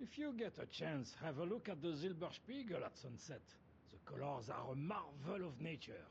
If you get a chance, have a look at the Silberspiegel at sunset. The colors are a marvel of nature.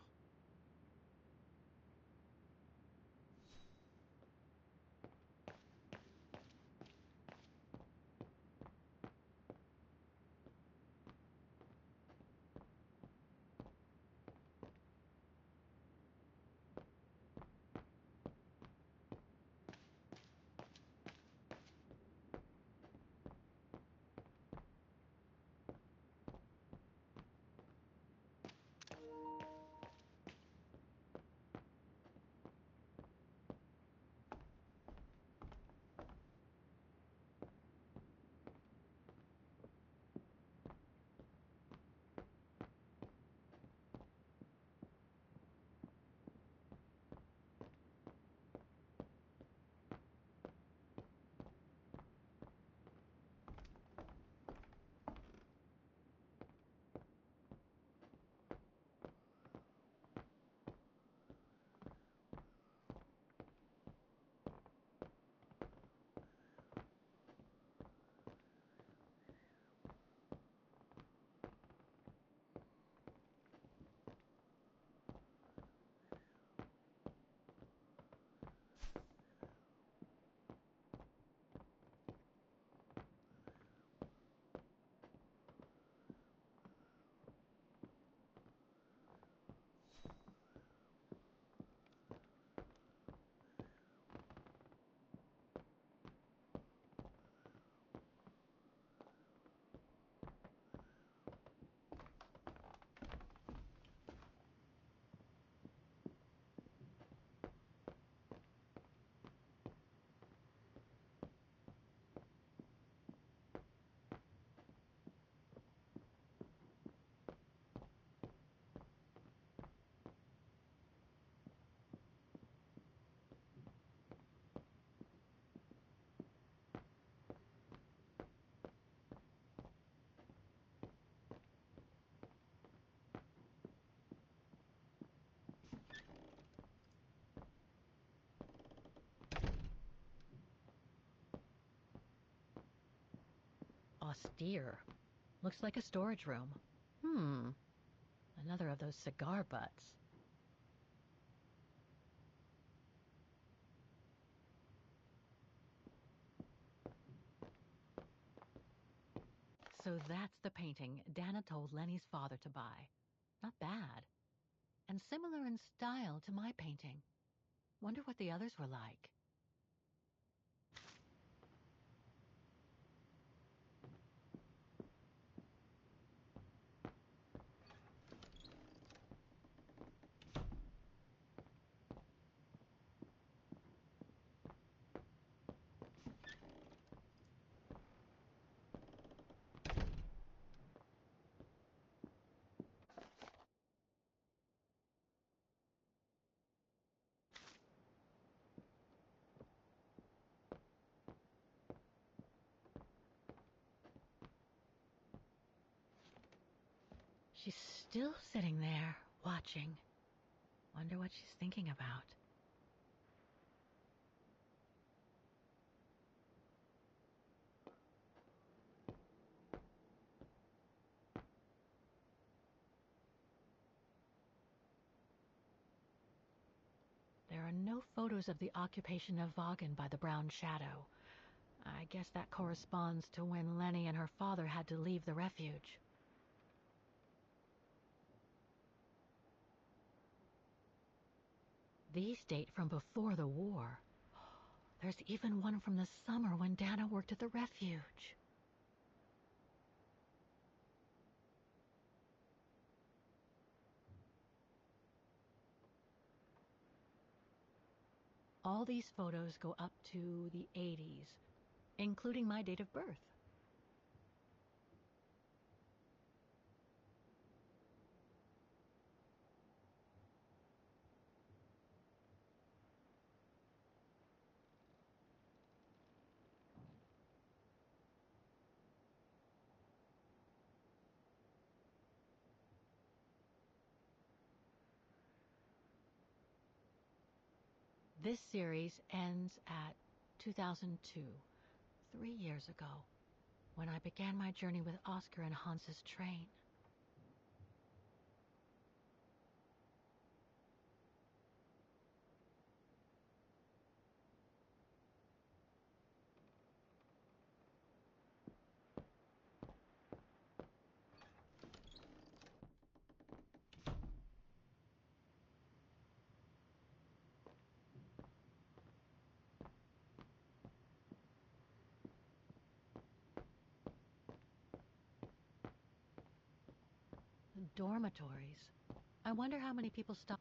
Austere. Looks like a storage room. Another of those cigar butts. So that's the painting Dana told Lenny's father to buy. Not bad. And similar in style to my painting. Wonder what the others were like. She's still sitting there, watching. Wonder what she's thinking about. There are no photos of the occupation of Vaughan by the brown shadow. I guess that corresponds to when Lenny and her father had to leave the refuge. These date from before the war. There's even one from the summer when Dana worked at the refuge. All these photos go up to the 80s, including my date of birth. This series ends at 2002, 3 years ago. when I began my journey with Oscar and Hans's train. Dormitories. I wonder how many people stop.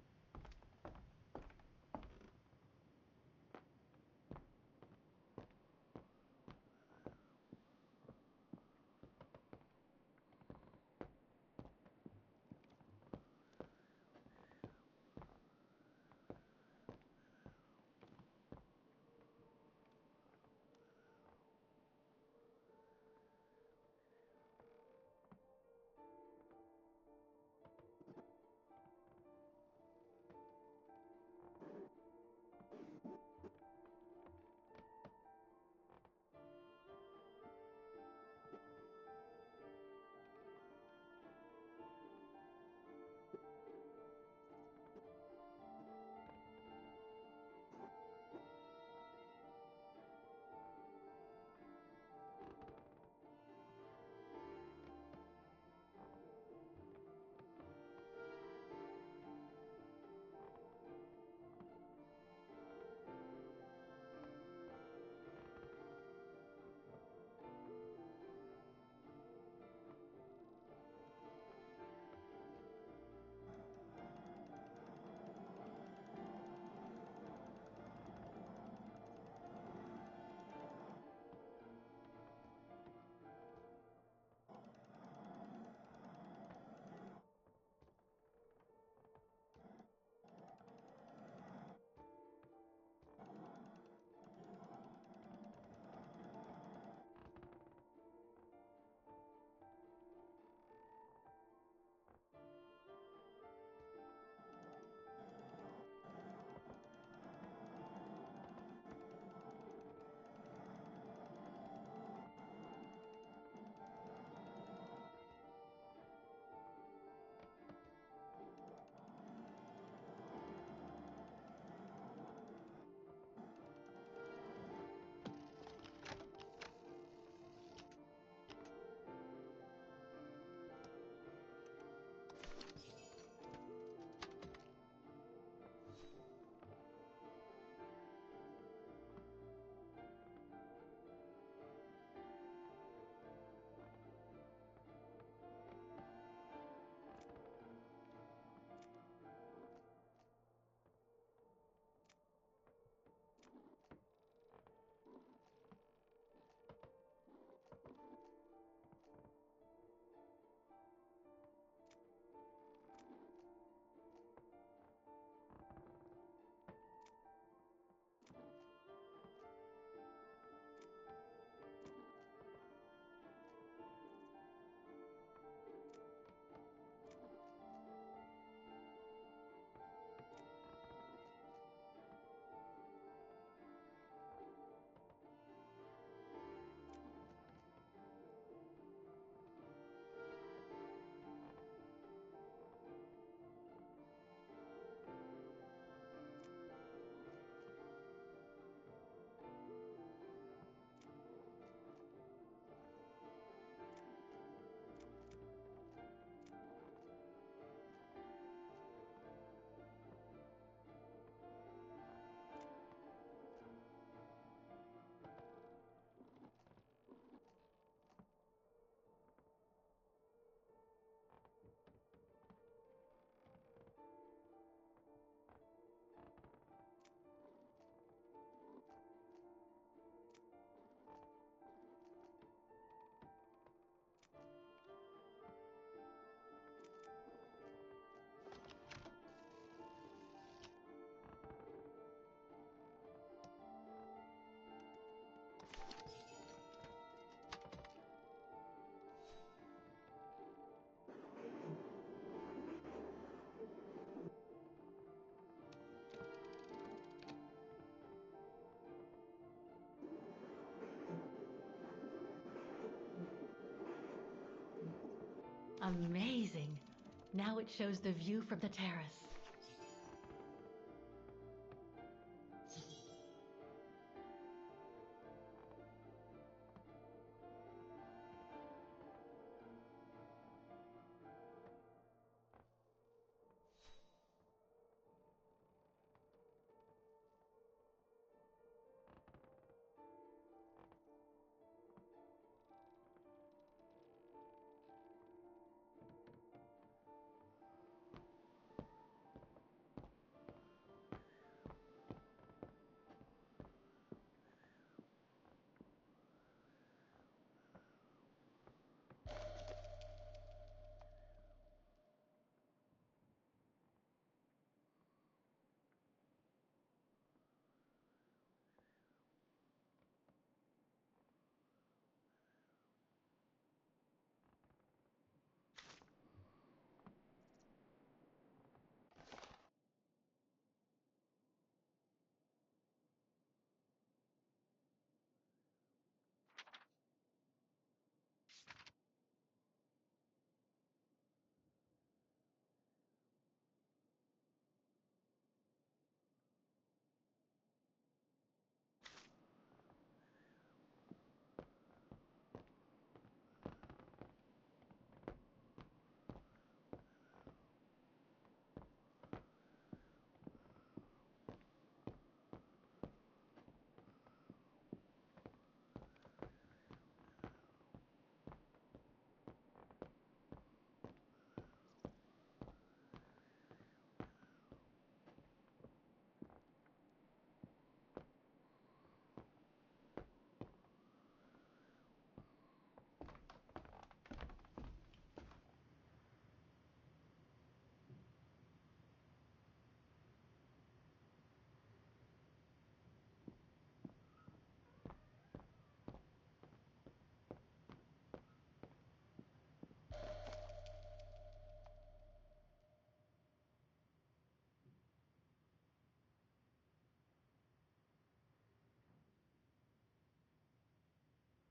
Amazing. Now it shows the view from the terrace.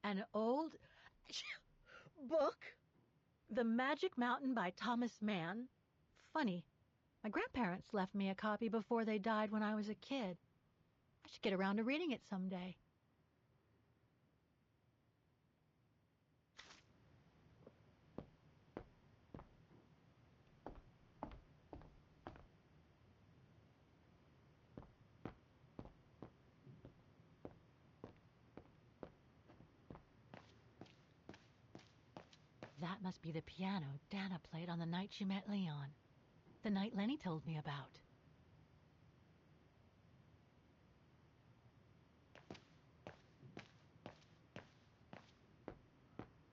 An old book? The Magic Mountain by Thomas Mann? Funny. My grandparents left me a copy before they died when I was a kid. I should get around to reading it someday. That must be the piano Dana played on the night she met Leon. The night Lenny told me about.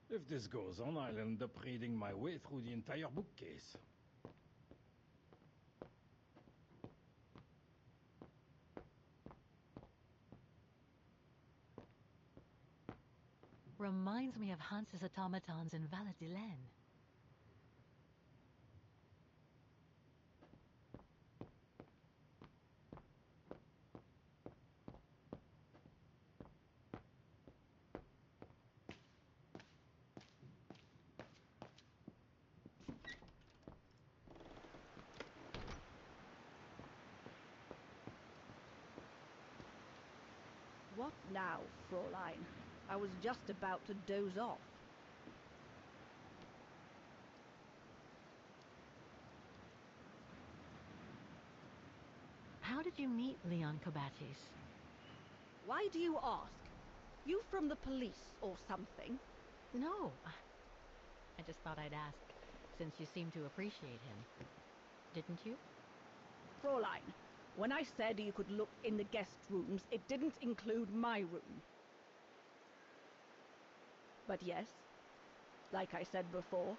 If this goes on, I'll end up reading my way through the entire bookcase. Reminds me of Hans's automatons in Valladolid. What now, Fräulein? I was just about to doze off. How did you meet Leon Kobatis? Why do you ask? You from the police or something? No. I just thought I'd ask, since you seem to appreciate him. Didn't you? Fräulein, when I said you could look in the guest rooms, it didn't include my room. But yes, like I said before,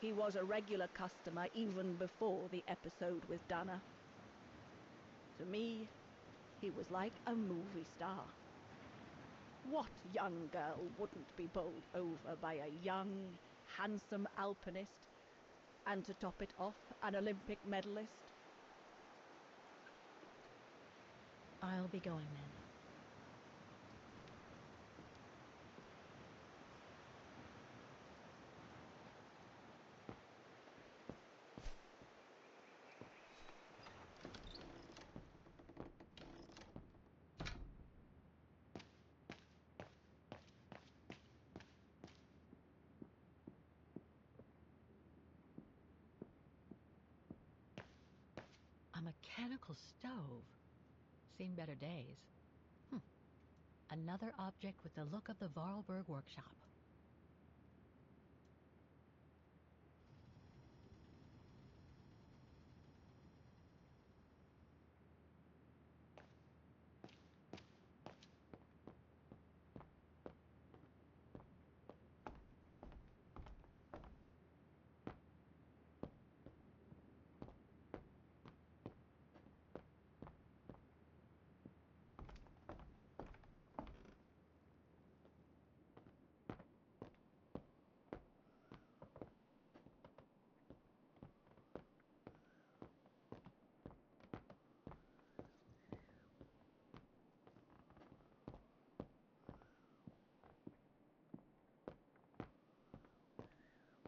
he was a regular customer even before the episode with Dana. To me, he was like a movie star. What young girl wouldn't be bowled over by a young, handsome alpinist, and to top it off, an Olympic medalist? I'll be going then. A mechanical stove. Seen better days. Another object with the look of the Vorarlberg workshop.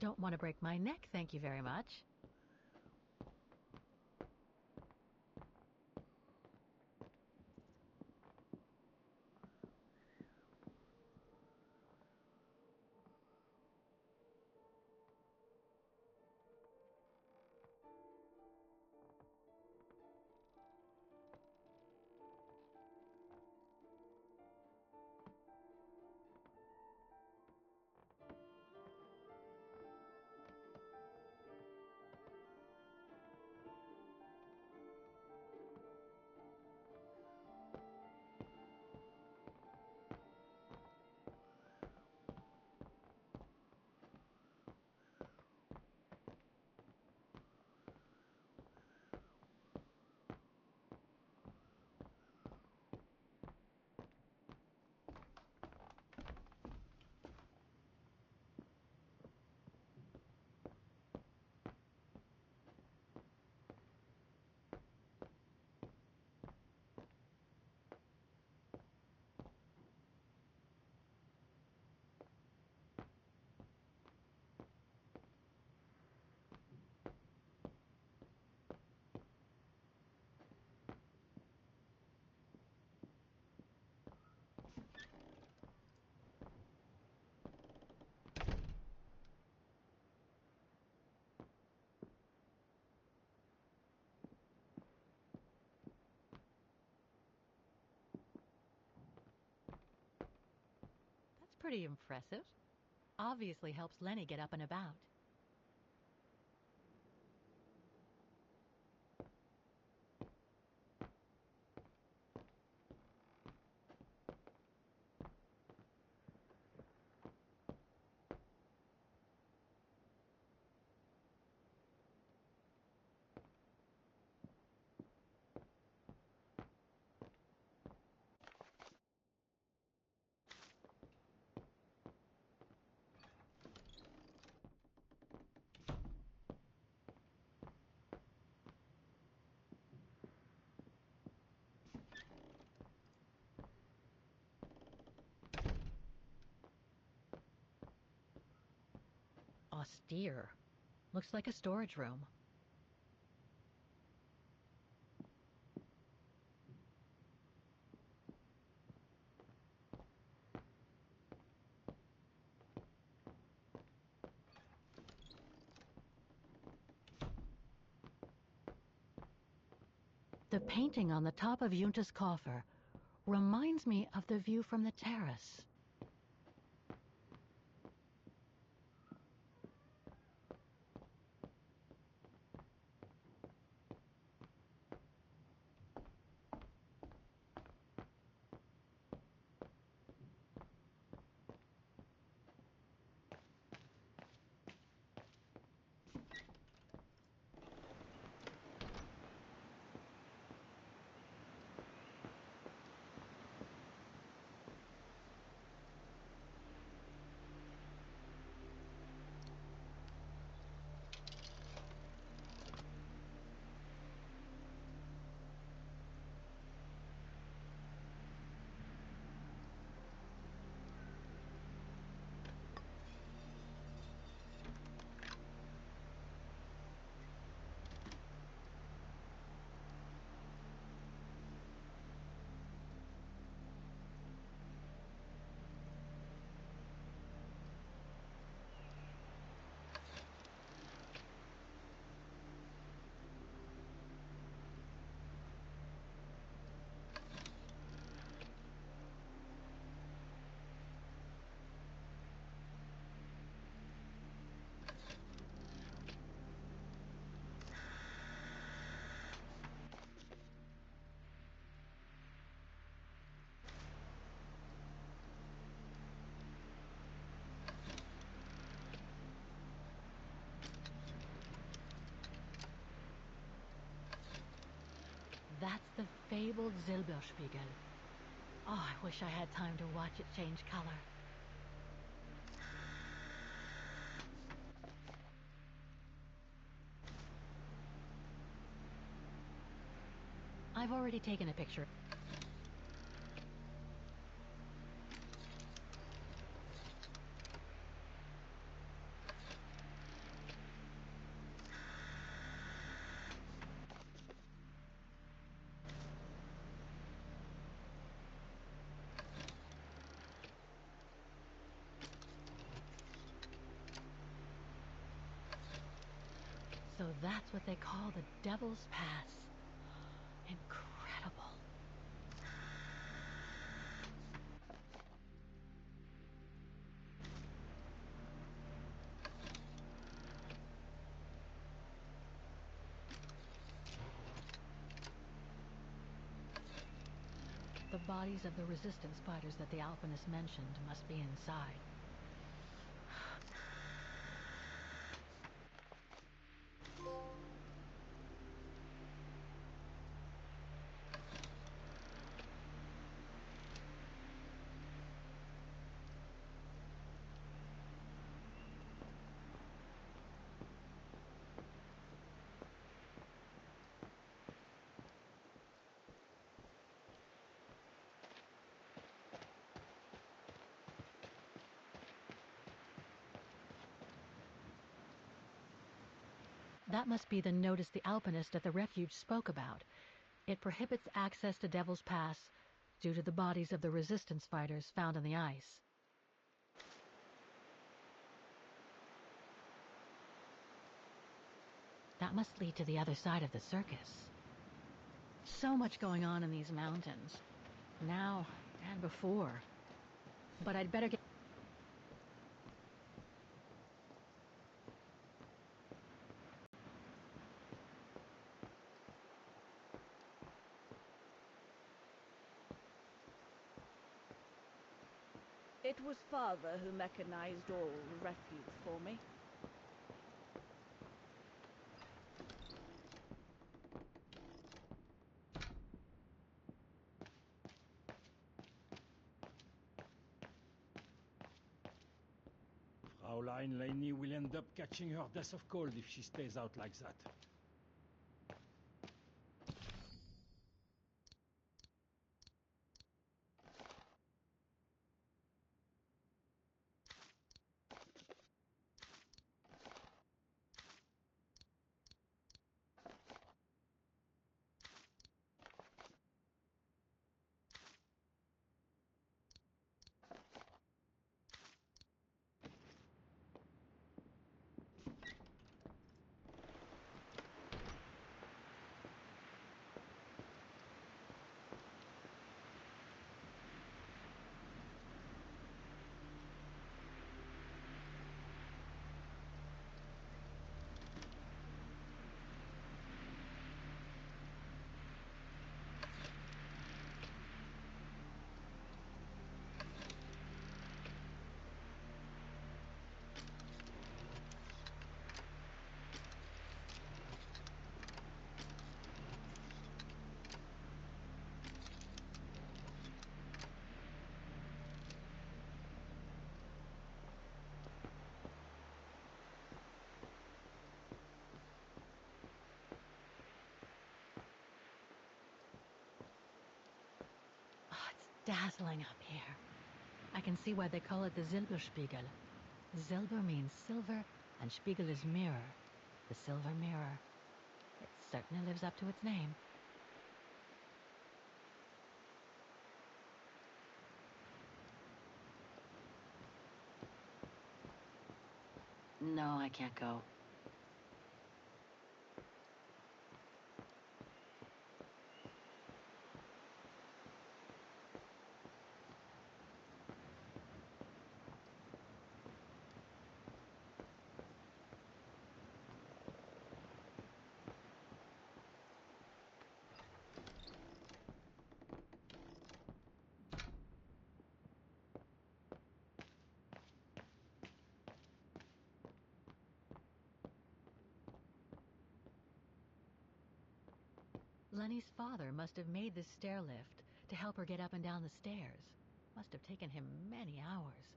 Don't want to break my neck, thank you very much. That's pretty impressive. Obviously helps Lenny get up and about. Austere. Looks like a storage room. The painting on the top of Yunta's coffer reminds me of the view from the terrace. fabled Silberspiegel. Oh, I wish I had time to watch it change color. I've already taken a picture. So that's what they call the Devil's Pass. Incredible. The bodies of the resistance fighters that the alpinist mentioned must be inside. That must be the notice the alpinist at the refuge spoke about. It prohibits access to Devil's Pass due to the bodies of the resistance fighters found in the ice. That must lead to the other side of the circus. So much going on in these mountains. Now and before. But I'd better get... It was Father who mechanized all the refuge for me. Fraulein Laney will end up catching her death of cold if she stays out like that. Dazzling up here. I can see why they call it the Silberspiegel. Silber means silver, and Spiegel is mirror. The silver mirror. It certainly lives up to its name. No, I can't go. Lenny's father must have made this stair lift to help her get up and down the stairs. Must have taken him many hours.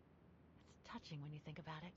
It's touching when you think about it.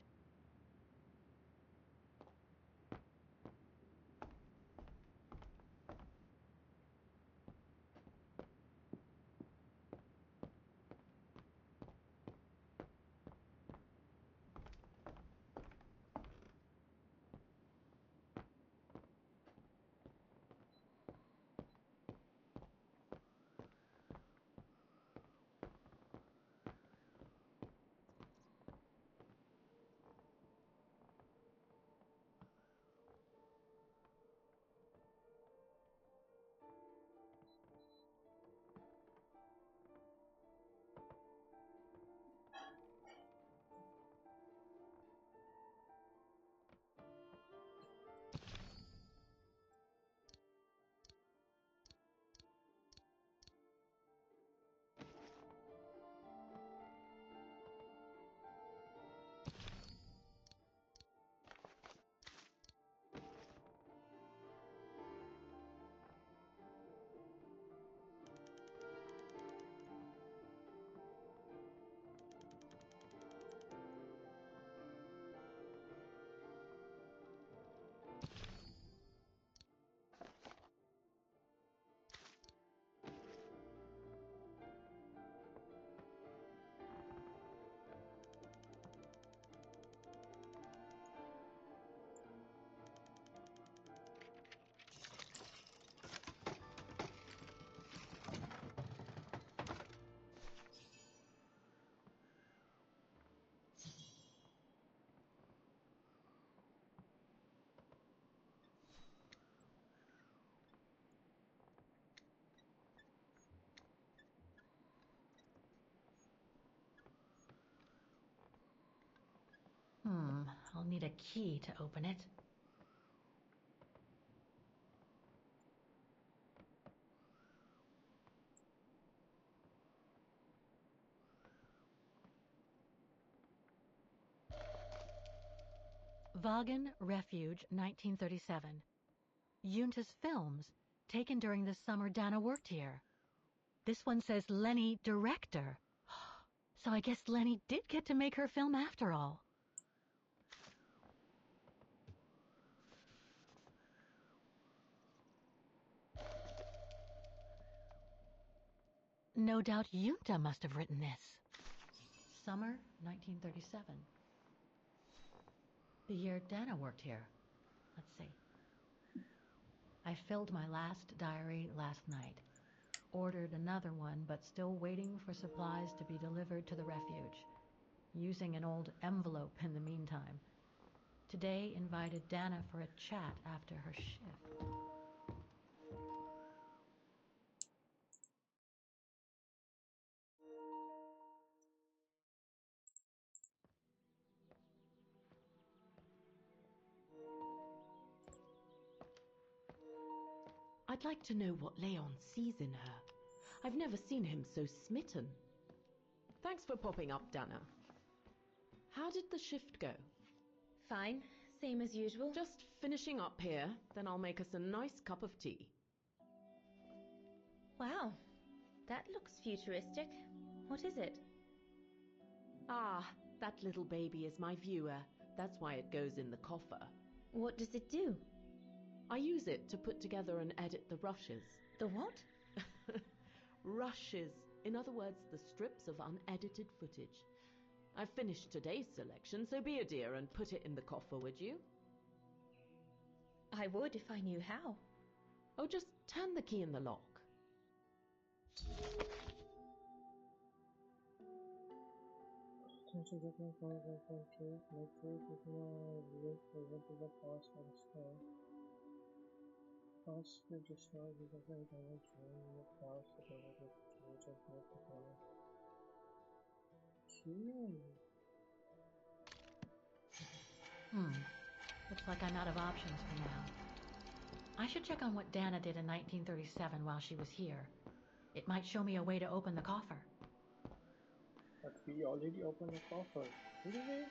I'll need a key to open it. Vaughan Refuge, 1937. Yunta's films, taken during the summer Dana worked here. This one says Lenny, director. So I guess Lenny did get to make her film after all. No doubt Yunta must have written this. Summer 1937. The year Dana worked here. Let's see. I filled my last diary last night. Ordered another one, but still waiting for supplies to be delivered to the refuge. Using an old envelope in the meantime. Today invited Dana for a chat after her shift. I'd like to know what Leon sees in her. I've never seen him so smitten. Thanks for popping up, Dana. How did the shift go? Fine, same as usual. Just finishing up here, then I'll make us a nice cup of tea. Wow, that looks futuristic. What is it? Ah, that little baby is my viewer. That's why it goes in the coffer. What does it do? I use it to put together and edit the rushes. The what? Rushes. In other words, the strips of unedited footage. I've finished today's selection, so be a dear and put it in the coffer, would you? I would if I knew how. Oh, just turn the key in the lock. Looks like I'm out of options for now. I should check on what Dana did in 1937 while she was here. It might show me a way to open the coffer. But we already opened the coffer, didn't we?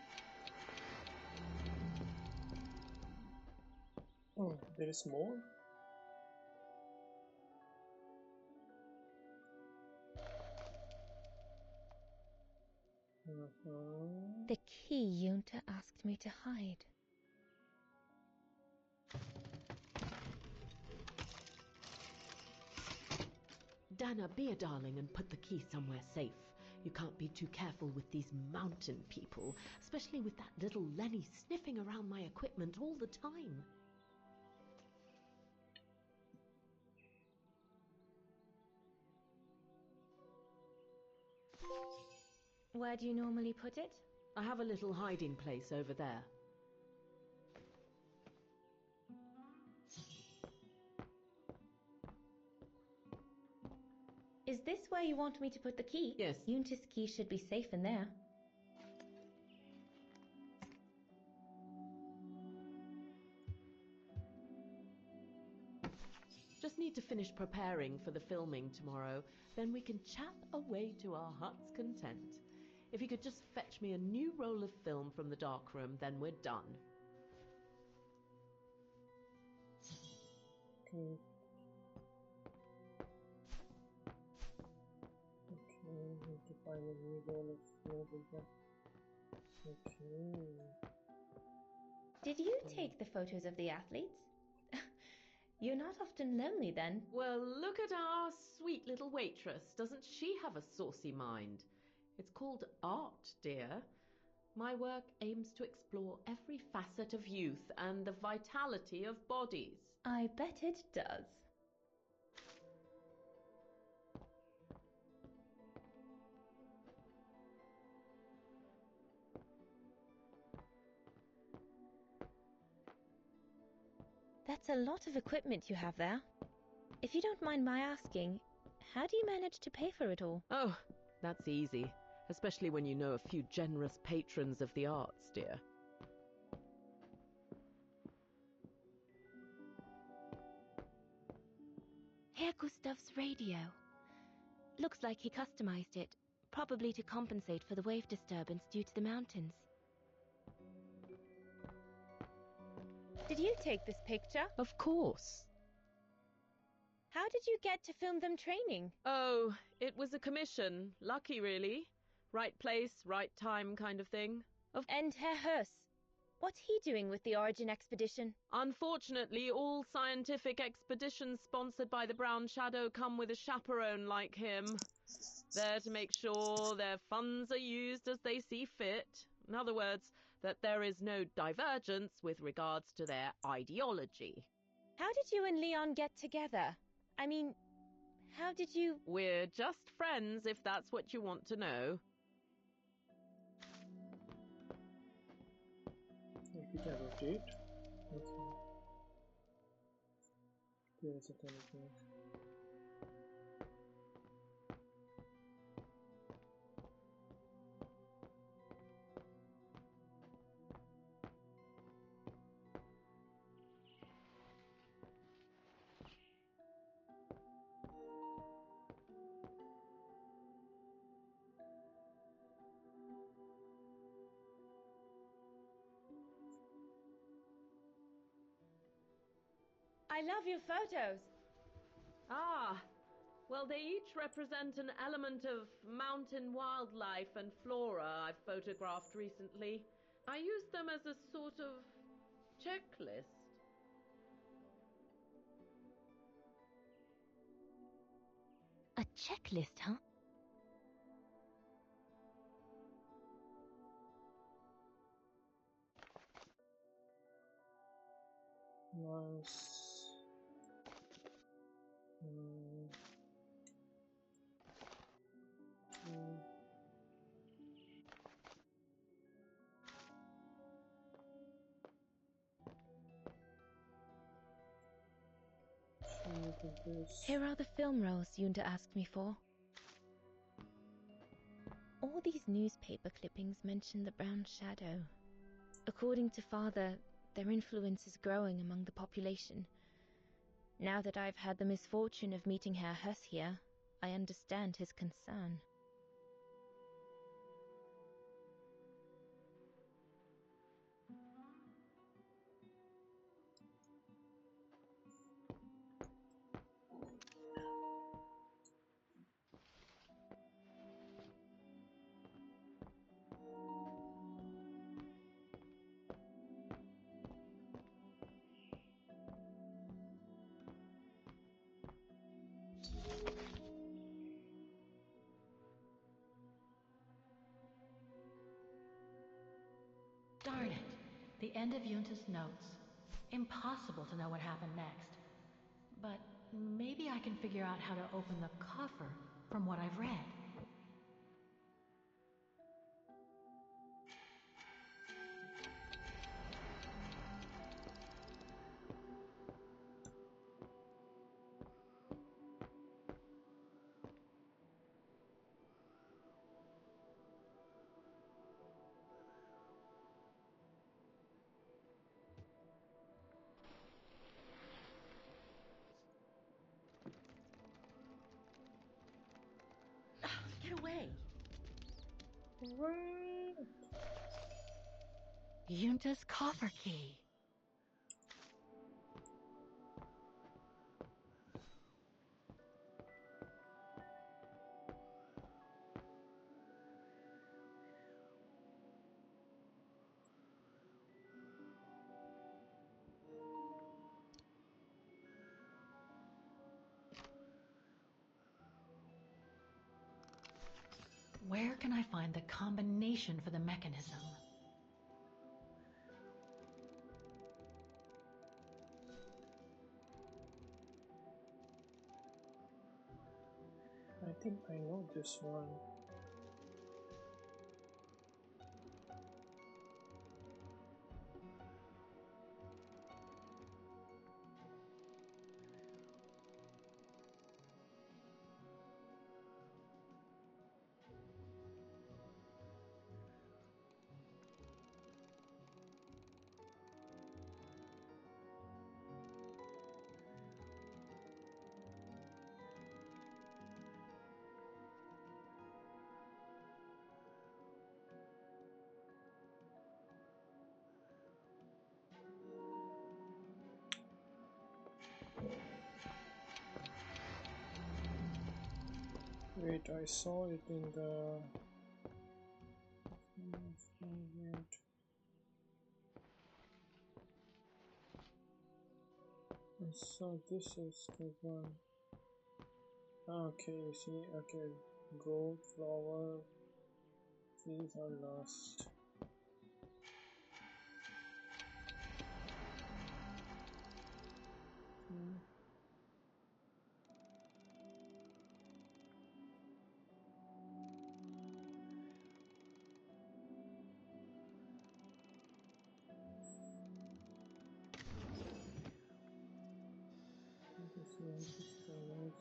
Oh, there is more? The key Junta asked me to hide. Dana, be a darling and put the key somewhere safe. You can't be too careful with these mountain people, especially with that little Lenny sniffing around my equipment all the time. Where do you normally put it? I have a little hiding place over there. Is this where you want me to put the key? Yes. Junta's key should be safe in there. Just need to finish preparing for the filming tomorrow. Then we can chat away to our heart's content. If you could just fetch me a new roll of film from the darkroom, then we're done. Okay. Okay, need to find a new roll of film again. Okay. Did you take the photos of the athletes? You're not often lonely then. Well, look at our sweet little waitress. Doesn't she have a saucy mind? It's called art, dear. My work aims to explore every facet of youth and the vitality of bodies. I bet it does. That's a lot of equipment you have there. If you don't mind my asking, how do you manage to pay for it all? Oh, that's easy. Especially when you know a few generous patrons of the arts, dear. Herr Gustav's radio. Looks like he customized it, probably to compensate for the wave disturbance due to the mountains. Did you take this picture? Of course. How did you get to film them training? Oh, it was a commission. Lucky, really. Right place, right time kind of thing. And Herr Hurst, what's he doing with the Origin expedition? Unfortunately, all scientific expeditions sponsored by the Brown Shadow come with a chaperone like him. There to make sure their funds are used as they see fit. In other words, that there is no divergence with regards to their ideology. How did you and Leon get together? I mean, how did you... We're just friends, if that's what you want to know. If you can rotate, that's fine. There's a teleport. I love your photos. Ah, well, they each represent an element of mountain wildlife and flora I've photographed recently. I use them as a sort of checklist. A checklist, huh? Nice. Here are the film rolls Junta asked me for. All these newspaper clippings mention the Brown Shadow. According to Father, their influence is growing among the population. Now that I've had the misfortune of meeting Herr Hurst here, I understand his concern. Darn it. The end of Yunta's notes. Impossible to know what happened next. But maybe I can figure out how to open the coffer from what I've read. Get away! What? Yunta's coffer key. Where can I find the combination for the mechanism? I think I know this one. Wait, I saw it in the... I saw this is the one. Okay, see, okay. Gold, flower, these are lost. This one, this one.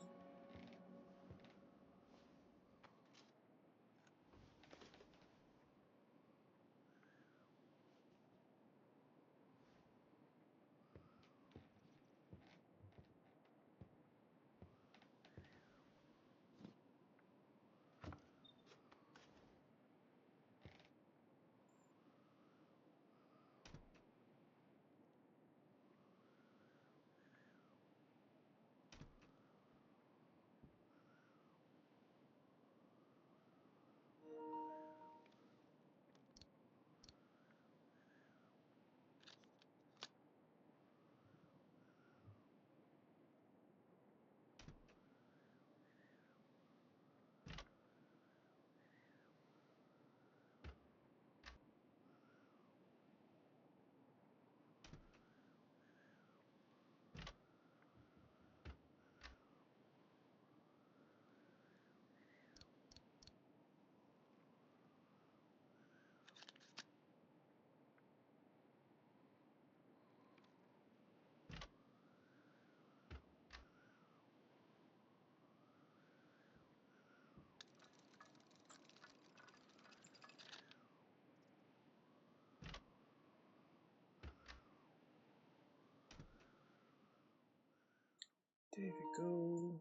There we go.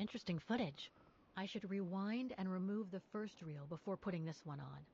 Interesting footage. I should rewind and remove the first reel before putting this one on.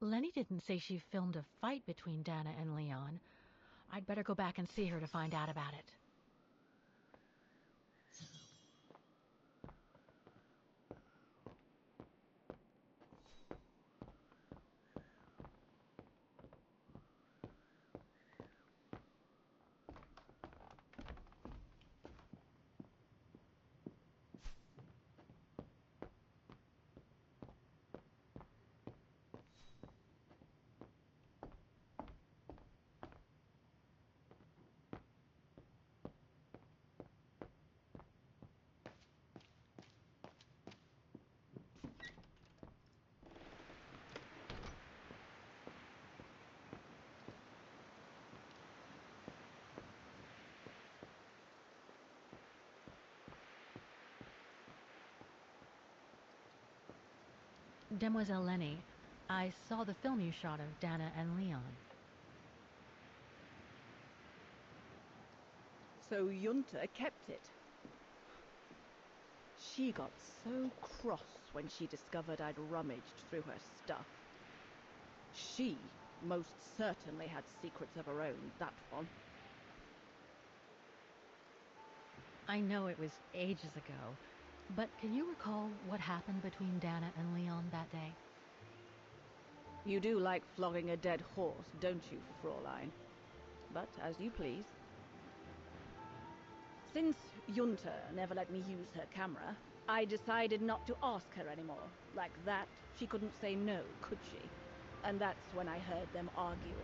Lenny didn't say she filmed a fight between Dana and Leon. I'd better go back and see her to find out about it. Demoiselle Lenny, I saw the film you shot of Dana and Leon. So Junta kept it. She got so cross when she discovered I'd rummaged through her stuff. She most certainly had secrets of her own, that one. I know it was ages ago, but can you recall what happened between Dana and Leon that day? You do like flogging a dead horse, don't you, Fraulein? But as you please. Since Junta never let me use her camera, I decided not to ask her anymore. Like that, she couldn't say no, could she? And that's when I heard them arguing.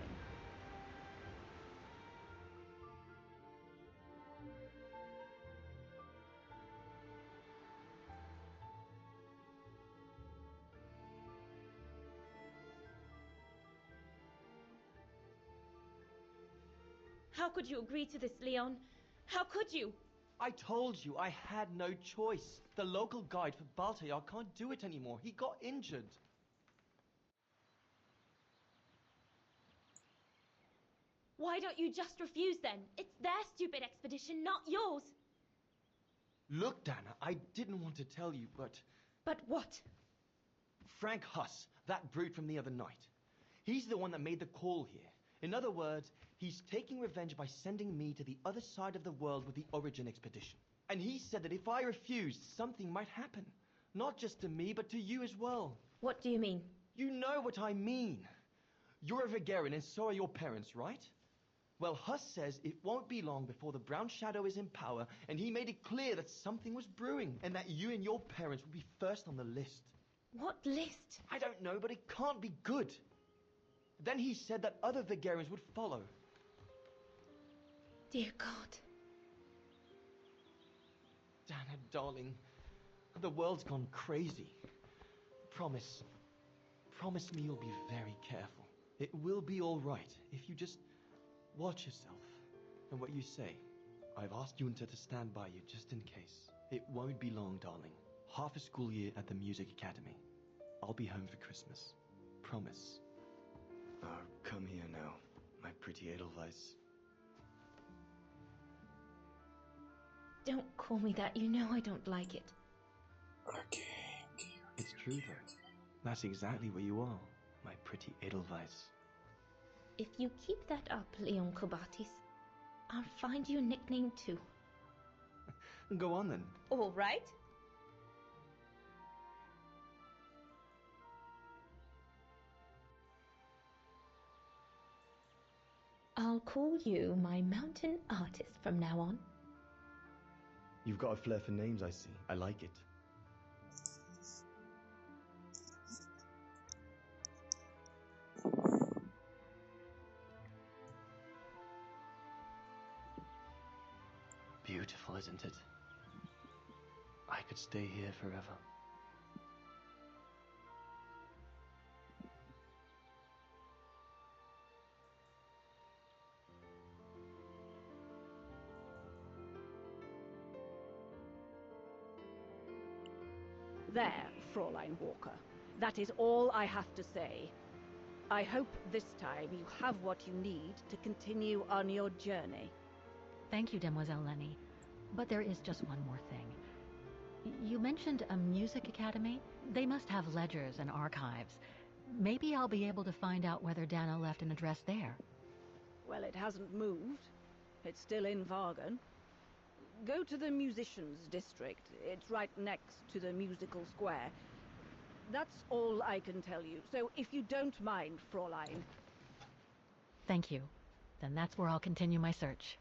How could you agree to this, Leon? How could you? I told you I had no choice. The local guide for Baltayar can't do it anymore. He got injured. Why don't you just refuse then? It's their stupid expedition, not yours. Look, Dana, I didn't want to tell you, but... But what? Frank Huss, that brute from the other night. He's the one that made the call here. In other words, he's taking revenge by sending me to the other side of the world with the Origin expedition. And he said that if I refused, something might happen. Not just to me, but to you as well. What do you mean? You know what I mean. You're a Vegarian and so are your parents, right? Well, Huss says it won't be long before the Brown Shadow is in power, and he made it clear that something was brewing, and that you and your parents would be first on the list. What list? I don't know, but it can't be good. Then he said that other Vegarians would follow. Dear God. Dana, darling, the world's gone crazy. Promise me you'll be very careful. It will be all right if you just watch yourself and what you say. I've asked Junta to stand by you just in case. It won't be long, darling. Half a school year at the Music Academy. I'll be home for Christmas. Promise. Oh, come here now, my pretty Edelweiss. Don't call me that. You know I don't like it. Okay. It's true, though. That's exactly what you are, my pretty Edelweiss. If you keep that up, Leon Kobatis, I'll find you a nickname too. Go on then. All right. I'll call you my mountain artist from now on. You've got a flair for names, I see. I like it. Beautiful, isn't it? I could stay here forever. There, Fraulein Walker. That is all I have to say. I hope this time you have what you need to continue on your journey. Thank you, Demoiselle Lenny. But there is just one more thing. You mentioned a music academy? They must have ledgers and archives. Maybe I'll be able to find out whether Dana left an address there. Well, it hasn't moved. It's still in Vargan. Go to the musicians' district. It's right next to the musical square. That's all I can tell you. So if you don't mind, Fraulein. Thank you. Then that's where I'll continue my search.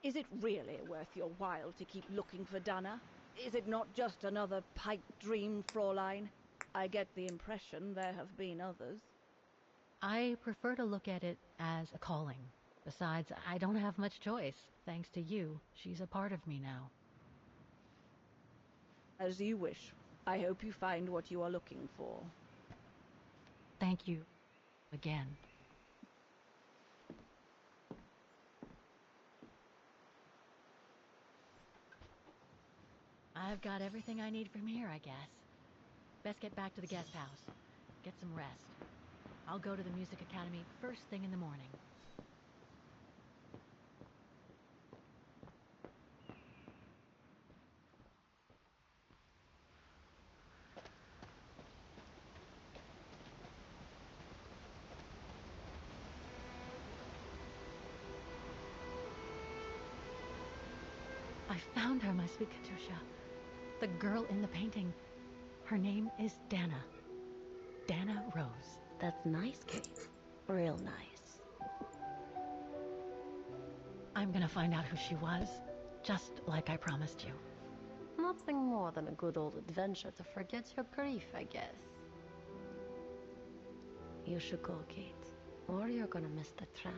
Is it really worth your while to keep looking for Dana? Is it not just another pipe dream, Fraulein? I get the impression there have been others. I prefer to look at it as a calling. Besides, I don't have much choice. Thanks to you, she's a part of me now. As you wish. I hope you find what you are looking for. Thank you. Again. I've got everything I need from here, I guess. Best get back to the guest house. Get some rest. I'll go to the music academy first thing in the morning. I found her, my sweet Katusha. The girl in the painting. Her name is Dana. Dana Rose. That's nice, Kate. Real nice. I'm gonna find out who she was, just like I promised you. Nothing more than a good old adventure to forget your grief, I guess. You should go, Kate, or you're gonna miss the tram.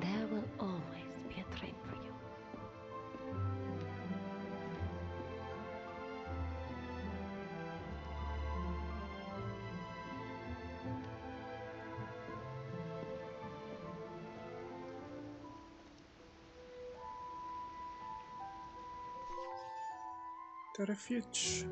There will always be a train for you. The refuge.